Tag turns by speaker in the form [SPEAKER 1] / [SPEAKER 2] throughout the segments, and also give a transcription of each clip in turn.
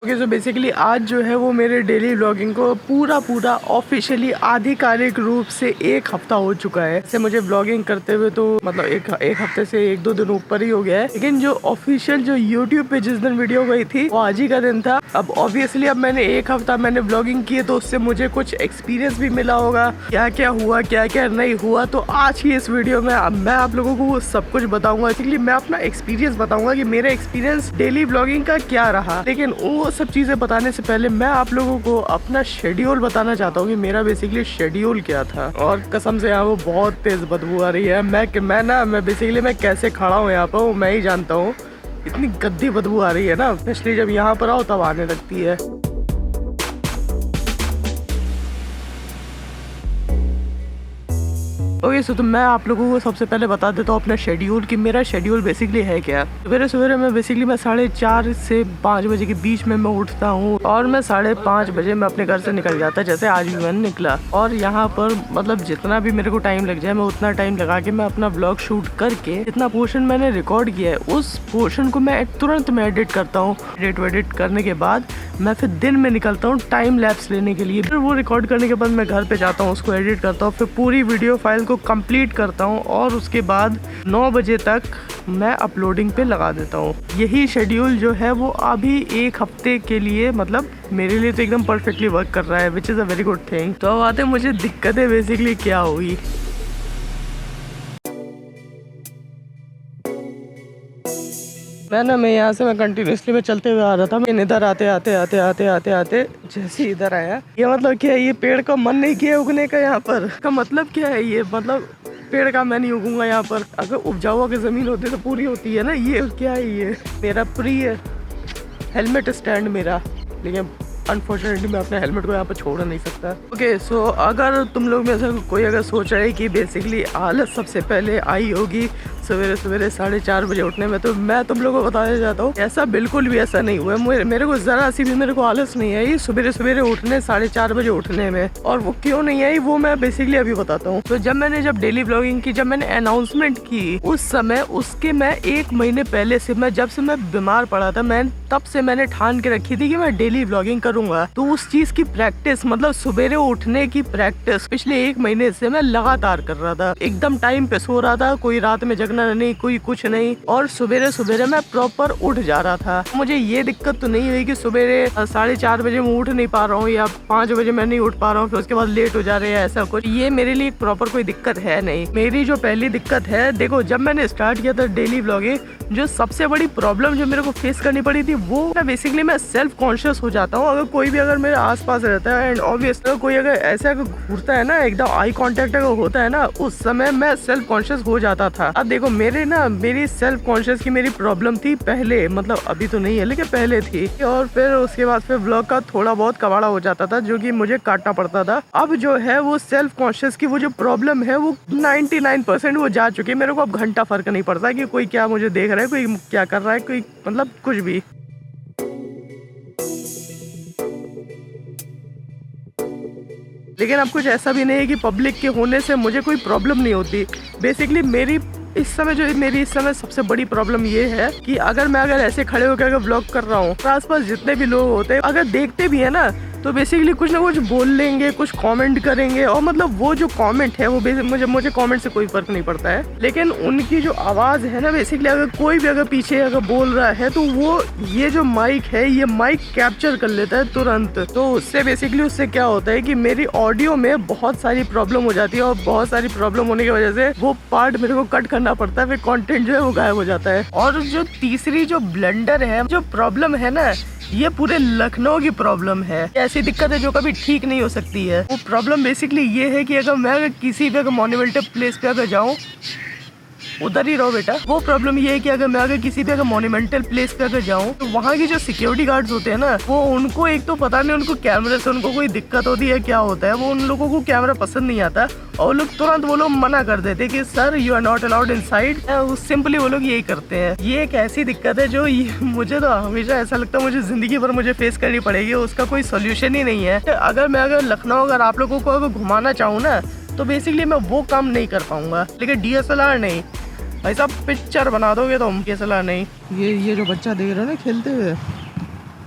[SPEAKER 1] तो बेसिकली आज जो है वो मेरे डेली व्लॉगिंग को पूरा ऑफिशियली आधिकारिक रूप से 1 हफ्ता हो चुका है। ऐसे मुझे व्लॉगिंग करते हुए तो मतलब एक हफ्ते से 1-2 दिन ऊपर ही हो गया है, लेकिन जो ऑफिशियल जो यूट्यूब पे जिस दिन वीडियो गई थी वो आज ही का दिन था। अब ऑब्वियसली अब मैंने 1 हफ्ता मैंने व्लॉगिंग की है तो उससे मुझे कुछ एक्सपीरियंस भी मिला होगा, क्या क्या हुआ क्या क्या नहीं हुआ। तो आज की इस वीडियो में मैं आप लोगों को वो सब कुछ बताऊंगा। इसलिए मैं अपना एक्सपीरियंस बताऊंगा कि मेरा एक्सपीरियंस डेली व्लॉगिंग का क्या रहा। लेकिन वो सब चीजें बताने से पहले मैं आप लोगों को अपना शेड्यूल बताना चाहता हूँ कि मेरा बेसिकली शेड्यूल क्या था। और कसम से यहाँ वो बहुत तेज बदबू आ रही है। मैं कैसे खड़ा हूँ यहाँ पर मैं ही जानता हूँ। इतनी गंदी बदबू आ रही है ना, स्पेशली जब यहाँ पर आओ तब आने लगती है। ओके सो तो मैं आप लोगों को सबसे पहले बता देता हूँ अपना शेड्यूल कि मेरा शेड्यूल बेसिकली है क्या। सवेरे मैं 4:30 से 5 बजे के बीच में मैं उठता हूँ और मैं 5:30 बजे मैं अपने घर से निकल जाता, जैसे आज भी मैंने निकला। और यहाँ पर मतलब जितना भी मेरे को टाइम लग जाए मैं उतना टाइम लगा के मैं अपना व्लॉग शूट करके जितना पोर्शन मैंने रिकॉर्ड किया है उस पोर्शन को मैं तुरंत एडिट करता हूँ। एडिट करने के बाद मैं फिर दिन में निकलता हूँ टाइम लैप्स लेने के लिए। फिर वो रिकॉर्ड करने के बाद मैं घर पे जाता हूँ, उसको एडिट करता हूँ, फिर पूरी वीडियो फाइल को कंप्लीट करता हूँ और उसके बाद 9 बजे तक मैं अपलोडिंग पे लगा देता हूँ। यही शेड्यूल जो है वो अभी 1 हफ्ते के लिए मतलब मेरे लिए तो एकदम परफेक्टली वर्क कर रहा है, which is a very good thing. तो अब आते मुझे दिक्कतें बेसिकली क्या हुई। मैं यहाँ से मैं कंटिन्यूसली मैं चलते हुए आ रहा था। मैं इधर आते जैसे इधर आया, ये मतलब क्या है, ये पेड़ का मन नहीं किया उगने का। यहाँ पर का मतलब क्या है, ये मतलब पेड़ का मैं नहीं उगूंगा यहाँ पर। अगर उपजाऊ अगर जमीन होती तो पूरी होती है ना। ये क्या है, ये मेरा प्रिय हेलमेट स्टैंड मेरा, लेकिन अनफॉर्चुनेटली मैं अपने हेलमेट को यहाँ पर छोड़ नहीं सकता। ओके सो अगर तुम लोग में से कोई अगर सोच रहे कि बेसिकली आलस सबसे पहले आई होगी सवेरे 4:30 बजे उठने में, तो मैं तुम लोगों को बताना चाहता हूँ ऐसा बिल्कुल भी ऐसा नहीं हुआ। मेरे को जरा सी भी मेरे को आलस नहीं आई सवेरे उठने 4:30 बजे उठने में। और वो क्यों नहीं आई वो मैं बेसिकली अभी बताता हूँ। तो जब डेली व्लॉगिंग की, जब मैंने अनाउंसमेंट की उस समय उसके मैं 1 महीने पहले से जब से मैं बीमार पड़ा था तब से मैंने ठान के रखी थी कि मैं डेली व्लॉगिंग करूंगा। तो उस चीज की प्रैक्टिस मतलब सवेरे उठने की प्रैक्टिस पिछले 1 महीने से मैं लगातार कर रहा था। एकदम टाइम पे सो रहा था, कोई रात में जगना नहीं, कोई कुछ नहीं, और सवेरे मैं प्रॉपर उठ जा रहा था। मुझे ये दिक्कत तो नहीं हुई कि सवेरे 4:30 बजे मैं उठ नहीं पा रहा हूँ या 5 बजे मैं नहीं उठ पा रहा हूँ, फिर उसके बाद लेट हो जा रहे हैं, ऐसा कुछ। ये मेरे लिए प्रॉपर कोई दिक्कत है नहीं। मेरी जो पहली दिक्कत है, देखो जब मैंने स्टार्ट किया था डेली व्लॉगिंग, जो सबसे बड़ी प्रॉब्लम जो मेरे को फेस करनी पड़ी थी वो बेसिकली मैं सेल्फ कॉन्शियस हो जाता हूँ। अगर कोई भी अगर मेरे आसपास रहता है एंड ऑब्वियसली कोई अगर ऐसा घूरता है ना, एकदम आई कांटेक्ट अगर होता है ना, उस समय मैं सेल्फ कॉन्शियस हो जाता था। अब देखो मेरी सेल्फ कॉन्शियस की मेरी प्रॉब्लम थी पहले, मतलब अभी तो नहीं है लेकिन पहले थी। और फिर उसके बाद फिर व्लॉग का थोड़ा बहुत कबाड़ा हो जाता था जो कि मुझे काटना पड़ता था। अब जो है वो सेल्फ कॉन्शियस की वो जो प्रॉब्लम है वो 99% वो जा चुकी है। मेरे को अब घंटा फर्क नहीं पड़ता कि कोई क्या मुझे देख रहा है, कोई क्या कर रहा है, कोई मतलब कुछ भी। लेकिन अब कुछ ऐसा भी नहीं है कि पब्लिक के होने से मुझे कोई प्रॉब्लम नहीं होती। बेसिकली मेरी इस समय सबसे बड़ी प्रॉब्लम ये है कि अगर ऐसे खड़े होकर अगर व्लॉग कर रहा हूँ तो आसपास जितने भी लोग होते हैं अगर देखते भी है ना तो बेसिकली कुछ ना कुछ बोल लेंगे, कुछ कमेंट करेंगे। और मतलब वो जो कमेंट है वो मुझे कमेंट से कोई फर्क नहीं पड़ता है, लेकिन उनकी जो आवाज़ है ना, बेसिकली अगर कोई भी अगर पीछे अगर बोल रहा है तो वो ये जो माइक है ये माइक कैप्चर कर लेता है तुरंत। तो उससे क्या होता है कि मेरी ऑडियो में बहुत सारी प्रॉब्लम हो जाती है और बहुत सारी प्रॉब्लम होने की वजह से वो पार्ट मेरे को कट करना पड़ता है, फिर कंटेंट जो है वो गायब हो जाता है। और जो तीसरी जो ब्लंडर है, जो प्रॉब्लम है ना, ये पूरे लखनऊ की प्रॉब्लम है। ऐसी दिक्कत है जो कभी ठीक नहीं हो सकती है। वो प्रॉब्लम बेसिकली ये है कि अगर मैं किसी भी मॉन्यूमेंटल प्लेस पे अगर जाऊँ, उधर ही रहो बेटा। वो प्रॉब्लम ये है कि अगर किसी भी मॉन्यूमेंटल प्लेस पे अगर जाऊँ तो वहाँ की जो सिक्योरिटी गार्ड्स होते हैं ना, वो उनको एक तो पता नहीं उनको कैमरे से उनको कोई दिक्कत होती है क्या होता है, वो उन लोगों को कैमरा पसंद नहीं आता और लोग तुरंत वो लोग मना कर देते कि sir you are not allowed inside. Simply वो लोग यही करते हैं। ये एक ऐसी दिक्कत है जो मुझे तो हमेशा ऐसा लगता है मुझे जिंदगी भर मुझे फेस करनी पड़ेगी, उसका कोई सोल्यूशन ही नहीं है। अगर लखनऊ अगर आप लोगों को अगर घुमाना चाहूँ ना तो बेसिकली मैं वो काम नहीं कर पाऊंगा, लेकिन DSLR नहीं भाई साहब, पिक्चर बना दोगे तुम, DSLR नहीं। ये जो बच्चा देख रहे हो ना खेलते हुए,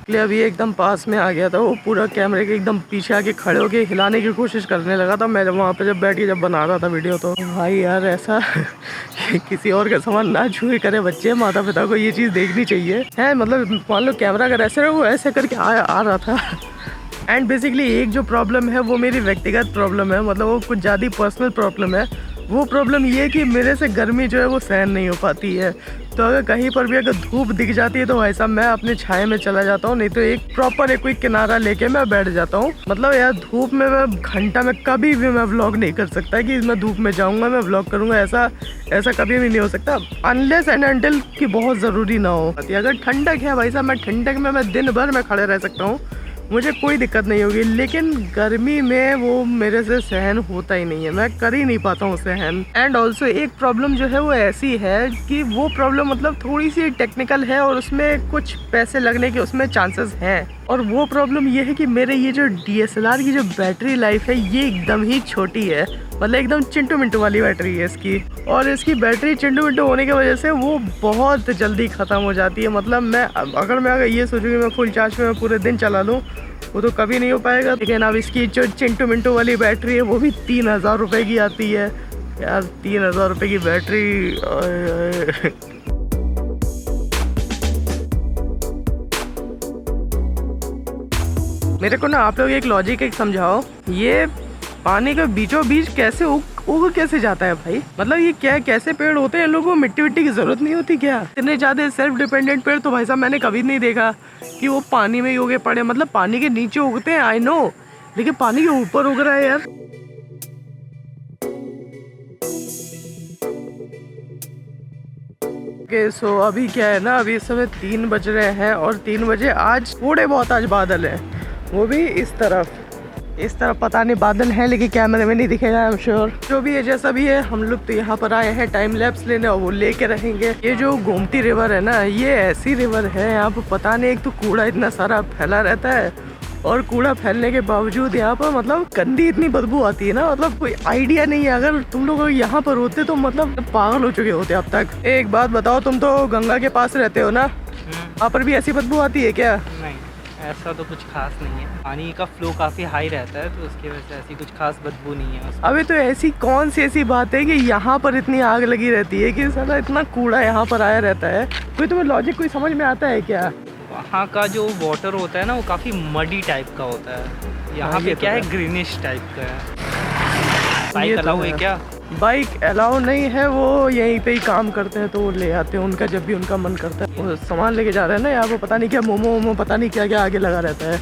[SPEAKER 1] इसलिए अभी एकदम पास में आ गया था, वो पूरा कैमरे के एकदम पीछे आके खड़े होके हिलाने की कोशिश करने लगा था। मैं वहाँ पे जब बैठ के जब बना रहा था वीडियो, तो भाई यार ऐसा किसी और का सामान ना छुए करे बच्चे, माता पिता को ये चीज़ देखनी चाहिए है। मतलब मान लो कैमरा अगर ऐसे रहे, वो ऐसे करके आ रहा था। एंड बेसिकली एक जो प्रॉब्लम है वो मेरी व्यक्तिगत प्रॉब्लम है, मतलब वो कुछ ज़्यादा पर्सनल प्रॉब्लम है। वो प्रॉब्लम ये है कि मेरे से गर्मी जो है वो सहन नहीं हो पाती है। तो अगर कहीं पर भी अगर धूप दिख जाती है तो वैसा मैं अपने छाए में चला जाता हूँ, नहीं तो एक प्रॉपर एक कोई किनारा लेके मैं बैठ जाता हूँ। मतलब यार धूप में मैं घंटा में कभी भी मैं व्लॉग नहीं कर सकता कि मैं धूप में जाऊँगा मैं व्लॉग करूँगा, ऐसा कभी भी नहीं हो सकता, अनलेस एंड अनटिल कि बहुत ज़रूरी ना हो। अगर ठंडक है भाई साहब, मैं ठंडक में मैं दिन भर मैं खड़े रह सकता हूँ, मुझे कोई दिक्कत नहीं होगी। लेकिन गर्मी में वो मेरे से सहन होता ही नहीं है, मैं कर ही नहीं पाता हूँ सहन। एंड ऑल्सो एक प्रॉब्लम जो है वो ऐसी है कि वो प्रॉब्लम मतलब थोड़ी सी टेक्निकल है और उसमें कुछ पैसे लगने के उसमें चांसेस हैं। और वो प्रॉब्लम ये है कि मेरे ये जो DSLR की जो बैटरी लाइफ है ये एकदम ही छोटी है, मतलब एकदम चिंटू मिंटू वाली बैटरी है इसकी। और इसकी बैटरी चिंटू मिंटू होने की वजह से वो बहुत जल्दी ख़त्म हो जाती है। मतलब मैं अगर ये सोचूँ कि मैं फुल चार्ज में मैं पूरे दिन चला लूँ, वो तो कभी नहीं हो पाएगा। लेकिन अब इसकी जो चिंटू मिंटू वाली बैटरी है वो भी 3000 रुपये की आती है यार, 3000 रुपये की बैटरी। मेरे को ना आप लोग एक लॉजिक एक समझाओ, ये पानी के बीचों बीच कैसे उग कैसे जाता है भाई? मतलब ये क्या कैसे पेड़ होते हैं? लोगों को मिट्टी विट्टी की जरूरत नहीं होती क्या? इतने ज्यादा सेल्फ डिपेंडेंट पेड़ तो भाई साहब मैंने कभी नहीं देखा कि वो पानी में ही उगे पड़े। मतलब पानी के नीचे उगते हैं आई नो, लेकिन पानी के ऊपर उग रहा है यार। सो अभी क्या है ना, अभी इस समय 3 बज रहे हैं और 3 बजे आज थोड़े बहुत आज बादल है, वो भी इस तरफ पता नहीं बादल है, लेकिन कैमरे में नहीं दिखेगा आई एम श्योर। जो भी है जैसा भी है, हम लोग तो यहाँ पर आए हैं टाइम लैप्स लेने और वो लेके रहेंगे। ये जो गोमती रिवर है ना, ये ऐसी रिवर है यहाँ पर पता नहीं, एक तो कूड़ा इतना सारा फैला रहता है और कूड़ा फैलने के बावजूद यहाँ पर मतलब गंदी इतनी बदबू आती है ना, मतलब कोई आइडिया नहीं है। अगर तुम लोग यहाँ पर होते तो मतलब पागल हो चुके होते अब तक। एक बात बताओ, तुम तो गंगा के पास रहते हो ना, वहाँ पर भी ऐसी बदबू आती है क्या?
[SPEAKER 2] नहीं, ऐसा तो कुछ खास नहीं है। पानी का फ्लो काफ़ी हाई रहता है तो उसकी वजह से ऐसी कुछ खास बदबू नहीं है उसमें।
[SPEAKER 1] अबे तो ऐसी कौन सी ऐसी बात है कि यहाँ पर इतनी आग लगी रहती है कि साला इतना कूड़ा यहाँ पर आया रहता है? कोई तुम्हें लॉजिक कोई समझ में आता है क्या?
[SPEAKER 2] वहाँ का जो वाटर होता है ना वो काफ़ी मडी टाइप का होता है, यहाँ पे क्या है ग्रीनिश टाइप का है। बाइक अलाउ है क्या?
[SPEAKER 1] बाइक अलाउ नहीं है, वो यहीं पे ही काम करते हैं तो वो ले आते हैं उनका जब भी उनका मन करता है। वो सामान लेके जा रहे हैं ना यहाँ पर, पता नहीं क्या मोमो पता नहीं क्या क्या आगे लगा रहता है।